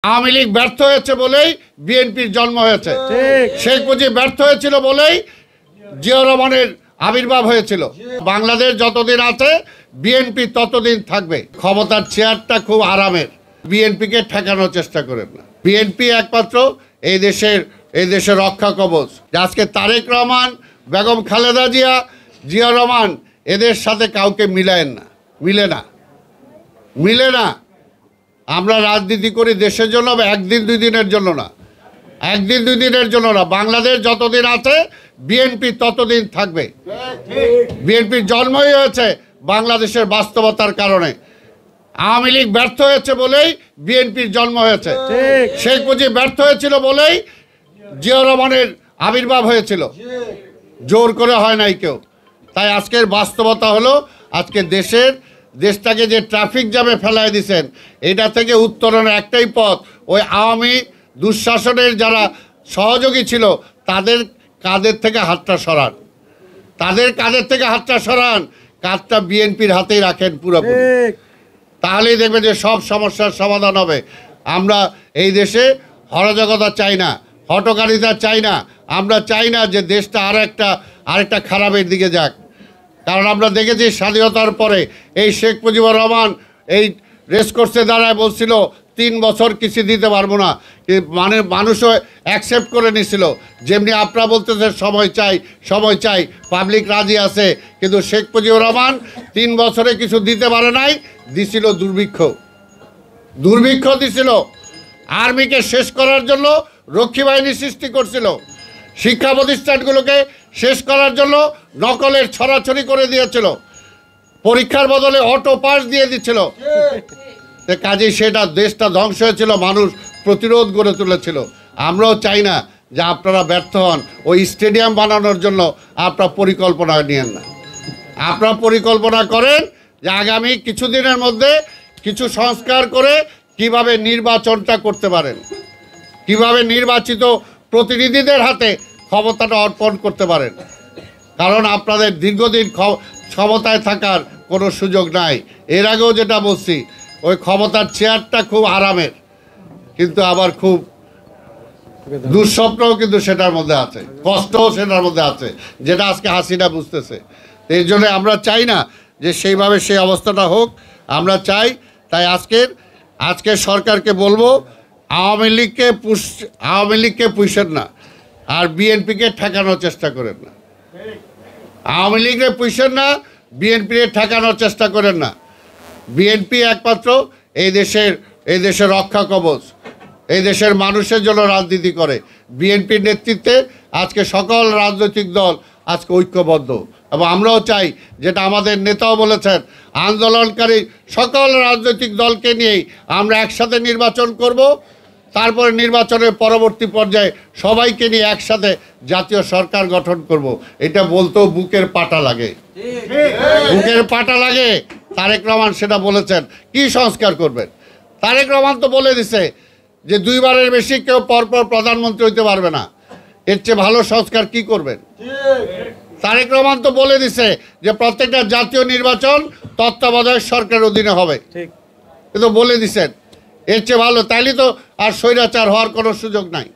আওয়ামী লীগ ব্যর্থ হয়েছে বলেই বিএনপির জন্ম হয়েছে। শেখ মুজিব ব্যর্থ হয়েছিল বলেই জিয়া রহমানের আবির্ভাব হয়েছিল। বাংলাদেশ যতদিন আছে বিএনপি ততদিন থাকবে। ক্ষমতার চেয়ারটা খুব আরামের, বিএনপিকে ঠেকানোর চেষ্টা করেন না। বিএনপি একমাত্র এই দেশের রক্ষা কবচ। আজকে তারেক রহমান, বেগম খালেদা জিয়া, জিয়া রহমান এদের সাথে কাউকে মিলে না। আমরা রাজনীতি করি দেশের জন্য, একদিন দুই দিনের জন্য না। বাংলাদেশ যতদিন আছে বিএনপি ততদিন থাকবে। বিএনপির জন্মই হয়েছে বাংলাদেশের বাস্তবতার কারণে। আওয়ামী লীগ ব্যর্থ হয়েছে বলেই বিএনপির জন্ম হয়েছে। শেখ মুজিব ব্যর্থ হয়েছিল বলেই জিয়া রহমানের আবির্ভাব হয়েছিল। জোর করে হয় নাই কেউ। তাই আজকের বাস্তবতা হলো, আজকে দেশটাকে যে ট্রাফিক জ্যামে ফেলায় দিয়েছেন, এটা থেকে উত্তরণের একটাই পথ, ওই আওয়ামী দুঃশাসনের যারা সহযোগী ছিল তাদের কাঁধের থেকে হাতটা সরান। কাঁধটা বিএনপির হাতেই রাখেন পুরোপুরি, তাহলেই দেখবেন যে সব সমস্যার সমাধান হবে। আমরা এই দেশে অরাজকতা চাই না, হটকারিতা চাই না। আমরা চাই না যে দেশটা আরেকটা খারাপের দিকে যাক। কারণ আমরা দেখেছি স্বাধীনতার পরে এই শেখ মুজিবুর রহমান এই রেসকোর্সে দাঁড়ায় বলছিল 3 বছর কিছু দিতে পারবো না, মানে মানুষও অ্যাকসেপ্ট করে নিছিল। যেমনি আপনারা বলতেছেন সময় চাই, পাবলিক রাজি আছে, কিন্তু শেখ মুজিবুর রহমান 3 বছরে কিছু দিতে পারে নাই, দিছিল দুর্ভিক্ষ দিছিল। আর্মিকে শেষ করার জন্য রক্ষী বাহিনী সৃষ্টি করছিল। শিক্ষা প্রতিষ্ঠানগুলোকে শেষ করার জন্য নকলের ছড়াছড়ি করে দিয়েছিল। পরীক্ষার বদলে অটো পাস দিয়ে দিচ্ছিল। কাজেই দেশটা ধ্বংস হয়েছিল, মানুষ প্রতিরোধ গড়ে তুলেছিল। আমরাও চাই না যে আপনারা ব্যর্থ হন। ওই স্টেডিয়াম বানানোর জন্য আপনারা পরিকল্পনা নিয়েন না। আপনারা পরিকল্পনা করেন যে আগামী কিছুদিনের মধ্যে কিছু সংস্কার করে কিভাবে নির্বাচনটা করতে পারেন, কিভাবে নির্বাচিত প্রতিনিধিদের হাতে ক্ষমতাটা অর্পণ করতে পারেন। কারণ আপনাদের দীর্ঘদিন ক্ষমতায় থাকার কোনো সুযোগ নাই। এর আগেও যেটা বলছি, ওই ক্ষমতার চেয়ারটা খুব আরামের, কিন্তু আবার খুব দুঃস্বপ্নও কিন্তু সেটার মধ্যে আছে, কষ্টও সেটার মধ্যে আছে, যেটা আজকে হাসিনা বুঝতেছে। এই জন্য আমরা চাই না যে সেইভাবে সেই অবস্থাটা হোক। আমরা চাই, তাই আজকের সরকারকে বলবো, আওয়ামী লীগকে পুষেন না, আর বিএনপিকে ঠেকানোর চেষ্টা করেন না। আওয়ামী লীগকে পুষেন না, বিএনপিকে ঠেকানোর চেষ্টা করেন না। বিএনপি একমাত্র এই দেশের রক্ষা কবচ। এই দেশের মানুষের জন্য রাজনীতি করে। বিএনপির নেতৃত্বে আজকে সকল রাজনৈতিক দল আজকে ঐক্যবদ্ধ, এবং আমরাও চাই, যেটা আমাদের নেতাও বলেছেন, আন্দোলনকারী সকল রাজনৈতিক দলকে নিয়েই আমরা একসাথে নির্বাচন করব। তারপরে নির্বাচনের পরবর্তী পর্যায়ে সবাইকে নিয়ে একসাথে জাতীয় সরকার গঠন করব। এটা বলতেও বুকের পাটা লাগে। তারেক রহমান সেটা বলেছেন। কি সংস্কার করবেন? তারেক রহমান তো বলে দিছে যে 2 বারের বেশি কেউ পরপর প্রধানমন্ত্রী হইতে পারবে না। এর চেয়ে ভালো সংস্কার কি করবেন? তারেক রহমান তো বলে দিছে যে প্রত্যেকটা জাতীয় নির্বাচন তত্ত্বাবধায়ক সরকারের অধীনে হবে। কিন্তু বলে দিছেন, এর চেয়ে ভালো। তাইলে তো আর স্বৈরাচার হওয়ার কোনো সুযোগ নাই।